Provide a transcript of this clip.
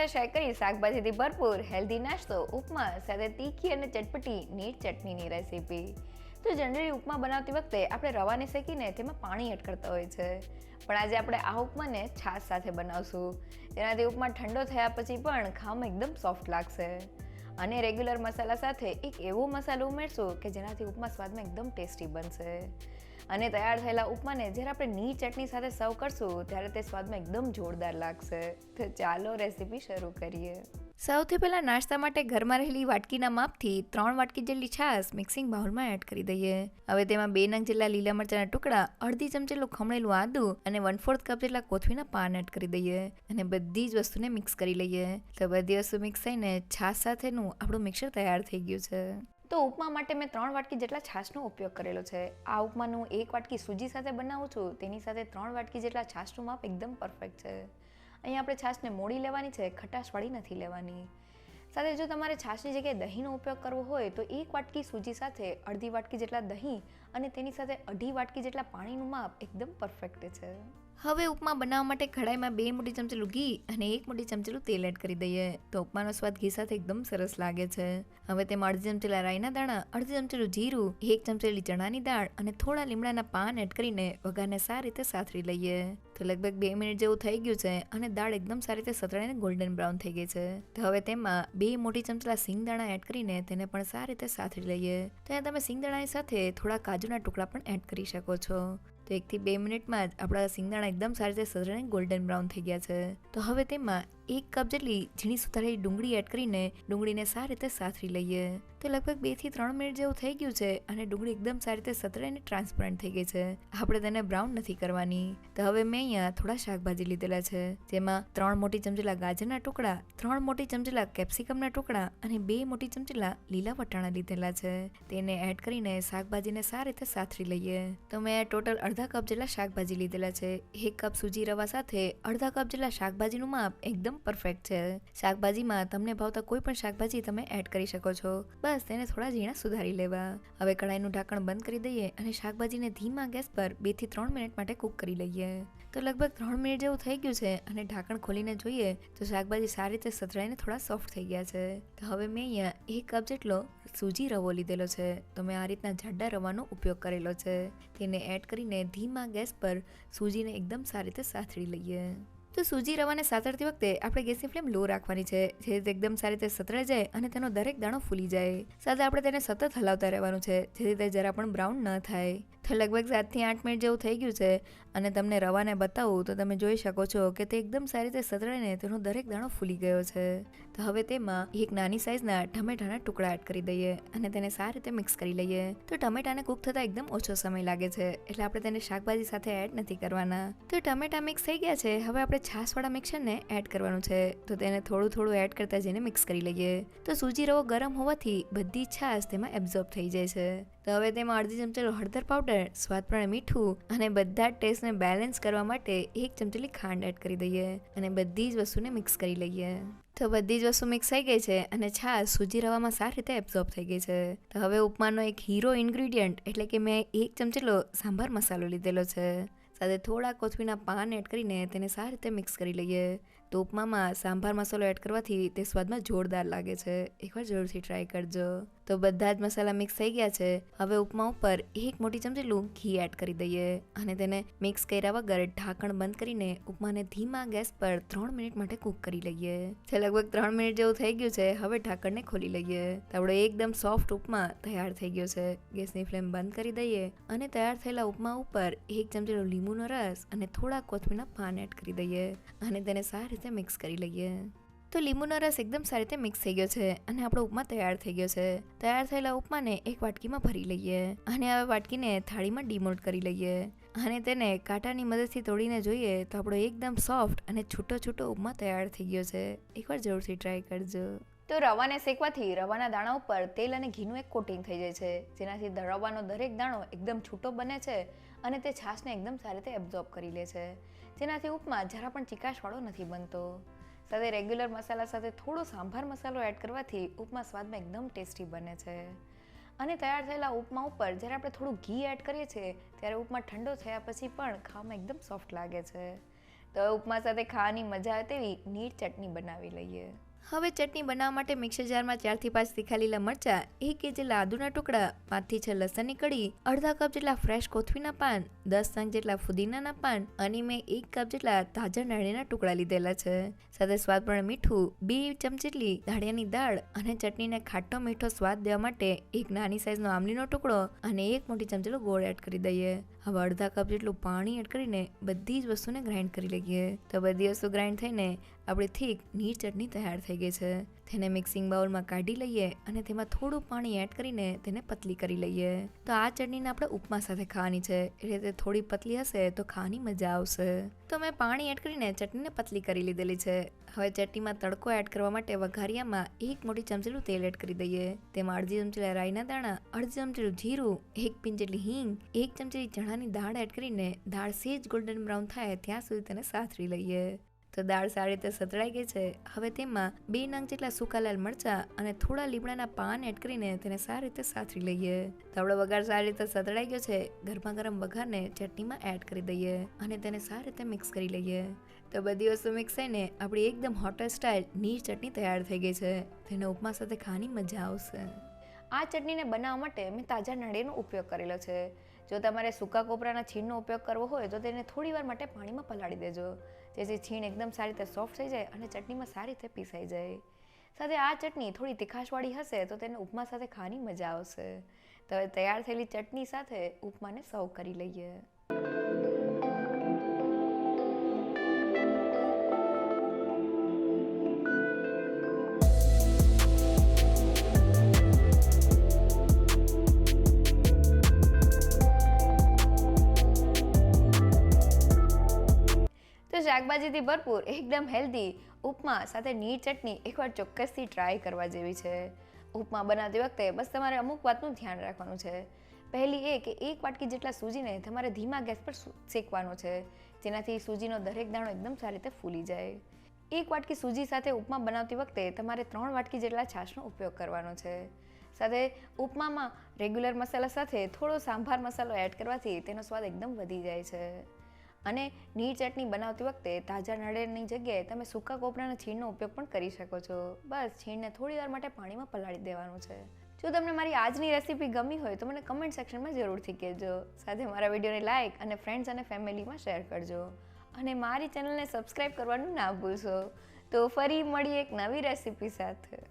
સાથે શેર કરી શાકભાજીથી ભરપૂર હેલ્ધી નાસ્તો ઉપમા સાથે તીખી અને ચટપટી નીટ ચટણીની રેસીપી. તો જનરલી ઉપમા બનાવતી વખતે આપણે રવાને શેકીને તેમાં પાણી એડ કરતા હોય છે, પણ આજે આપણે આ ઉપમાને છાશ સાથે બનાવશું. તેનાથી ઉપમા ઠંડો થયા પછી પણ ખાવામાં એકદમ સોફ્ટ લાગશે. અને રેગ્યુલર મસાલા સાથે એક એવો મસાલો ઉમેરશું કે જેનાથી ઉપમા સ્વાદમાં એકદમ ટેસ્ટી બનશે. અને તૈયાર થયેલા ઉપમાને જ્યારે આપણે નીર ચટણી સાથે સર્વ કરશું ત્યારે તે સ્વાદમાં એકદમ જોરદાર લાગશે. તો ચાલો રેસીપી શરૂ કરીએ. સૌથી પહેલાં નાસ્તા માટે ઘરમાં રહેલી વાટકીના માપથી 3 વાટકી જેટલી છાશ મિક્સિંગ બાઉલમાં એડ કરી દઈએ. હવે તેમાં 2 નંગ જેટલા લીલા મરચાંના ટુકડા, અડધી ચમચી જેટલું ખમણેલું આદું અને 1/4 કપ જેટલા કોથમીના પાન એડ કરી દઈએ અને બધી જ વસ્તુને મિક્સ કરી લઈએ. તો બધી વસ્તુ મિક્સ થઈને છાશ સાથેનું આપણું મિક્સર તૈયાર થઈ ગયું છે. તો ઉપમા માટે મેં 3 વાટકી જેટલા છાશનો ઉપયોગ કરેલો છે. આ ઉપમાનું 1 વાટકી સૂજી સાથે બનાવું છું, તેની સાથે 3 વાટકી જેટલા છાશનું માપ એકદમ પરફેક્ટ છે. અહીં આપણે છાશને મોડી લેવાની છે, ખટાશવાળી નથી લેવાની. સાથે જો તમારે છાશની જગ્યાએ દહીંનો ઉપયોગ કરવો હોય તો 1 વાટકી સૂજી સાથે અડધી વાટકી જેટલા દહીં અને તેની સાથે અડધી વાટકી જેટલા પાણીનું માપ એકદમ પરફેક્ટ છે. હવે ઉપમા બનાવવા માટે કઢાઈમાં 2 મોટી ચમચીલું ઘી અને 1 મોટી ચમચીલું તેલ એડ કરી દઈએ. તો ઉપમાનો સ્વાદ ઘી સાથે એકદમ સરસ લાગે છે. હવે તેમાં અડધી ચમચીલા રાઈના દાણા, અડધી ચમચીલું જીરું, 1 ચમચીલી ચણાની દાળ અને થોડા લીમડાના પાન એડ કરીને વઘારને સારી રીતે સાતરી લઈએ. તો લગભગ 2 મિનિટ જેવું થઈ ગયું છે અને દાળ એકદમ સારી રીતે સતળાઈને ગોલ્ડન બ્રાઉન થઈ ગઈ છે. તો હવે તેમાં 2 મોટી ચમચીલા સિંગદાણા એડ કરીને તેને પણ સારી રીતે સાતરી લઈએ. તો અહીંયા તમે સિંગદાણાની સાથે થોડા કાજુના ટુકડા પણ એડ કરી શકો છો. તો 1 થી 2 મિનિટમાં જ આપણા સિંગદાણા એકદમ સારી રીતે સતળાઈને ગોલ્ડન બ્રાઉન થઈ ગયા છે. તો હવે તેમાં 1 કપ જેટલી ઝીણી સુધારેલી ડુંગળી એડ કરીને ડુંગળીને સારી રીતે સાતરી લઈએ. તો લગભગ 2 થી 3 મિનિટ જેવું થઈ ગયું છે અને ડુંગળી એકદમ સારી રીતે સતળાઈને ટ્રાન્સપરન્ટ થઈ ગઈ છે. આપણે તેને બ્રાઉન નથી કરવાની. તો હવે મેં અહીંયા થોડા શાકભાજી લીધેલા છે, જેમાં 3 મોટી ચમચીલા ગાજરના ટુકડા, 3 મોટી ચમચીલા કેપ્સિકમના ટુકડા અને 2 મોટી ચમચીલા લીલા વટાણા લીધેલા છે. તેને એડ કરીને શાકભાજીને સારી રીતે સાતરી લઈએ. તો મેં ટોટલ અડધા કપ જેટલા શાકભાજી લીધેલા છે. 1 કપ સૂજી રવા સાથે અડધા કપ જેટલા શાકભાજીનું માપ એકદમ પરફેક્ટ છે. શાકભાજીમાં તમને ભાવતા કોઈ પણ શાકભાજી તમે એડ કરી શકો છો. બસ તેને થોડા ઝીણા સુધારી લેવા. હવે કઢાઈનું ઢાંકણ બંધ કરી દઈએ અને શાકભાજીને ધીમા ગેસ પર 2 થી 3 મિનિટ માટે કૂક કરી લઈએ. તો લગભગ 3 મિનિટ જેવું થઈ ગયું છે અને ઢાંકણ ખોલીને જોઈએ તો શાકભાજી સારી રીતે સતળાઈને થોડા સોફ્ટ થઈ ગયા છે. તો હવે મેં અહીંયા 1 કપ જેટલો સૂજી રવો લીધેલો છે. તો મેં આ રીતના જાડા રવાનો ઉપયોગ કરેલો છે. તેને એડ કરીને ધીમા ગેસ પર સૂજીને એકદમ સારી રીતે સાતળી લઈએ. તો સૂજી રવાને સાતળતી વખતે આપણે ગેસની ફ્લેમ લો રાખવાની છે, જેથી તે એકદમ સારી રીતે સતળાઈ જાય અને તેનો દરેક દાણો ફૂલી જાય. સાથે આપણે તેને સતત હલાવતા રહેવાનું છે, જેથી તે જરા પણ બ્રાઉન ન થાય. તો લગભગ 7 થી 8 મિનિટ જેવું થઈ ગયું છે અને તમને રવાને બતાવું તો તમે જોઈ શકો છો કે તે એકદમ સારી રીતે સતળાઈને તેનો દરેક દાણો ફૂલી ગયો છે. તો હવે તેમાં એક નાની સાઈઝના ટમેટાના ટુકડા એડ કરી દઈએ અને તેને સારી રીતે મિક્સ કરી લઈએ. તો ટમેટાને કૂક થતાં એકદમ ઓછો સમય લાગે છે, એટલે આપણે તેને શાકભાજી સાથે એડ નથી કરવાના. તો ટમેટા મિક્સ થઈ ગયા છે. હવે આપણે છાશવાળા મિક્સરને એડ કરવાનું છે. તો તેને થોડું થોડું એડ કરતા જઈને મિક્સ કરી લઈએ. તો સૂજી રવો ગરમ હોવાથી બધી છાશ તેમાં એબ્ઝોર્બ થઈ જાય છે. તો હવે તેમાં અડધી ચમચી હળદર પાવડર, સ્વાદ પ્રમાણે મીઠું અને બધા જ ટેસ્ટને બેલેન્સ કરવા માટે 1 ચમચી ખાંડ એડ કરી દઈએ અને બધી જ વસ્તુને મિક્સ કરી લઈએ. તો બધી જ વસ્તુ મિક્સ થઈ ગઈ છે અને છાશ સૂજી રવામાં સારી રીતે એબ્ઝોર્બ થઈ ગઈ છે. તો હવે ઉપમાનો એક હીરો ઇન્ગ્રીડિયન્ટ એટલે કે મેં 1 ચમચીલો સાંભાર મસાલો લીધેલો છે. સાથે થોડા કોથમીરના પાન એડ કરીને તેને સારી રીતે મિક્સ કરી લઈએ. તો ઉપમામાં સાંભાર મસાલો એડ કરવાથી તે સ્વાદમાં જોરદાર લાગે છે. એકવાર જરૂરથી ટ્રાય કરજો. તો બધા જ મસાલા મિક્સ થઈ ગયા છે. હવે ઉપમા ઉપર 1 મોટી ચમચીલું ઘી એડ કરી દઈએ અને તેને મિક્સ કર્યા વગર ઢાંકણ બંધ કરીને ઉપમાને ધીમા ગેસ પર 3 મિનિટ માટે કૂક કરી લઈએ. તે લગભગ 3 મિનિટ જેવું થઈ ગયું છે. હવે ઢાંકણને ખોલી લઈએ. તો આપણો એકદમ સોફ્ટ ઉપમા તૈયાર થઈ ગયો છે. ગેસની ફ્લેમ બંધ કરી દઈએ અને તૈયાર થયેલા ઉપમા ઉપર 1 ચમચીલો લીંબુનો રસ અને થોડા કોથમીરના પાન એડ કરી દઈએ અને તેને સારી રીતે મિક્સ કરી લઈએ. તો લીંબુનો રસ એકદમ સારી રીતે મિક્સ થઈ ગયો છે અને આપણો ઉપમા તૈયાર થઈ ગયો છે. તૈયાર થયેલા ઉપમાને એક વાટકીમાં ભરી લઈએ અને હવે વાટકીને થાળીમાં ડીમોલ્ડ કરી લઈએ અને તેને કાંટાની મદદથી તોડીને જોઈએ તો આપણો એકદમ સોફ્ટ અને છૂટો છૂટો ઉપમા તૈયાર થઈ ગયો છે. એકવાર જરૂરથી ટ્રાય કરજો. તો રવાને શેકવાથી રવાના દાણા ઉપર તેલ અને ઘીનું એક કોટિંગ થઈ જાય છે, જેનાથી રવાનો દરેક દાણો એકદમ છૂટો બને છે અને તે છાશને એકદમ સારી રીતે એબ્ઝોર્બ કરી લે છે, જેનાથી ઉપમા જરા પણ ચીકાશવાળો નથી બનતો. સાથે રેગ્યુલર મસાલા સાથે થોડો સાંભાર મસાલો એડ કરવાથી ઉપમા સ્વાદમાં એકદમ ટેસ્ટી બને છે. અને તૈયાર થયેલા ઉપમા ઉપર જ્યારે આપણે થોડું ઘી એડ કરીએ છીએ ત્યારે ઉપમા ઠંડો થયા પછી પણ ખાવામાં એકદમ સોફ્ટ લાગે છે. તો ઉપમા સાથે ખાવાની મજા આવે તેવી નીર ચટણી બનાવી લઈએ. હવે ચટણી બનાવવા માટે મિક્સર જારમાં 4 થી 5 તીખા લીલા મરચાં, 1 કે જેટલા આદુના ટુકડા, 5 થી 6 લસણની કળી, અડધા કપ જેટલા ફ્રેશ કોથમીના પાન, 10 નંગ જેટલા ફુદીનાના પાન અને મેં 1 કપ જેટલા તાજા નાળિયેરના ટુકડા લીધેલા છે. સાથે સ્વાદ પ્રમાણે મીઠું, 2 ચમચી જેટલી ધાણિયાની દાળ અને ચટણીને ખાટો મીઠો સ્વાદ દેવા માટે 1 નાની સાઈઝનો આમલીનો ટુકડો અને 1 મોટી ચમચી જેટલો ગોળ એડ કરી દઈએ. હવે અડધા કપ જેટલું પાણી એડ કરીને બધી જ વસ્તુને ગ્રાઇન્ડ કરી લઈએ. તો બધી વસ્તુ ગ્રાઇન્ડ થઈને આપણી થીક નીર ચટણી તૈયાર થઈ ગઈ છે. તેને મિક્સિંગ બાઉલમાં કાઢી લઈએ અને તેમાં થોડું પાણી એડ કરીને તેને પતલી કરી લઈએ. તો આ ચટણીને આપણે ઉપમા સાથે ખાવાની છે, એટલે તે થોડી પતલી હશે તો ખાવાની મજા આવશે. તો મેં પાણી એડ કરીને ચટણીને પતલી કરી લીધેલી છે. હવે ચટણીમાં તડકો એડ કરવા માટે વઘારિયામાં 1 મોટી ચમચીનું તેલ એડ કરી દઈએ. તેમાં અડધી ચમચી રાઈના દાણા, અડધી ચમચી જીરું, 1 પિંચ જેટલી હિંગ, 1 ચમચી ચણાની દાળ એડ કરીને દાળ સેજ ગોલ્ડન બ્રાઉન થાય ત્યાં સુધી તેને સાતરી લઈએ. તો દાળ સારી રીતે સતળાઈ ગઈ છે. હવે તેમાં 2 નંગ જેટલા સૂકા લાલ મરચાં અને થોડા લીમડાના પાન એડ કરીને તેને સારી રીતે સાતરી લઈએ. તો આપણો વઘાર સારી રીતે સતળાઈ ગયો છે. ગરમા ગરમ વઘારને ચટણીમાં એડ કરી દઈએ અને તેને સારી રીતે મિક્સ કરી લઈએ. તો બધી વસ્તુ મિક્સ થઈને આપણી એકદમ હોટલ સ્ટાઇલ નીર ચટણી તૈયાર થઈ ગઈ છે. તેને ઉપમા સાથે ખાવાની મજા આવશે. આ ચટણીને બનાવવા માટે મેં તાજા નાળિયેરનો ઉપયોગ કરેલો છે. જો તમારે સૂકા કોપરાના છીણનો ઉપયોગ કરવો હોય તો તેને થોડી વાર માટે પાણીમાં પલાળી દેજો, જેથી છીણ એકદમ સારી રીતે સોફ્ટ થઈ જાય અને ચટણીમાં સારી રીતે પીસાઈ જાય. સાથે આ ચટણી થોડી તીખાશવાળી હશે તો તેને ઉપમા સાથે ખાવાની મજા આવશે. તો હવે તૈયાર થયેલી ચટણી સાથે ઉપમાને સર્વ કરી લઈએ. શાકભાજીથી ભરપૂર એકદમ હેલ્ધી ઉપમા સાથે નીર ચટણી એકવાર ચોક્કસથી ટ્રાય કરવા જેવી છે. ઉપમા બનાવતી વખતે બસ તમારે અમુક વાતનું ધ્યાન રાખવાનું છે. પહેલી એ કે 1 વાટકી જેટલા સૂજીને તમારે ધીમા ગેસ પર શેકવાનો છે, જેનાથી સૂજીનો દરેક દાણો એકદમ સારી રીતે ફૂલી જાય. 1 વાટકી સૂજી સાથે ઉપમા બનાવતી વખતે તમારે 3 વાટકી જેટલા છાશનો ઉપયોગ કરવાનો છે. સાથે ઉપમામાં રેગ્યુલર મસાલા સાથે થોડો સાંભાર મસાલો એડ કરવાથી તેનો સ્વાદ એકદમ વધી જાય છે. અને નીર ચટણી બનાવતી વખતે તાજા નાળિયેરની જગ્યાએ તમે સૂકા કોપરાના છીણનો ઉપયોગ પણ કરી શકો છો. બસ છીણને થોડી વાર માટે પાણીમાં પલાળી દેવાનું છે. જો તમને મારી આજની રેસીપી ગમી હોય તો મને કમેન્ટ સેક્શનમાં જરૂરથી કહેજો. સાથે મારા વિડીયોને લાઇક અને ફ્રેન્ડ્સ અને ફેમિલીમાં શેર કરજો. અને મારી ચેનલને સબસ્ક્રાઈબ કરવાનું ના ભૂલશો. તો ફરી મળીએ એક નવી રેસીપી સાથે.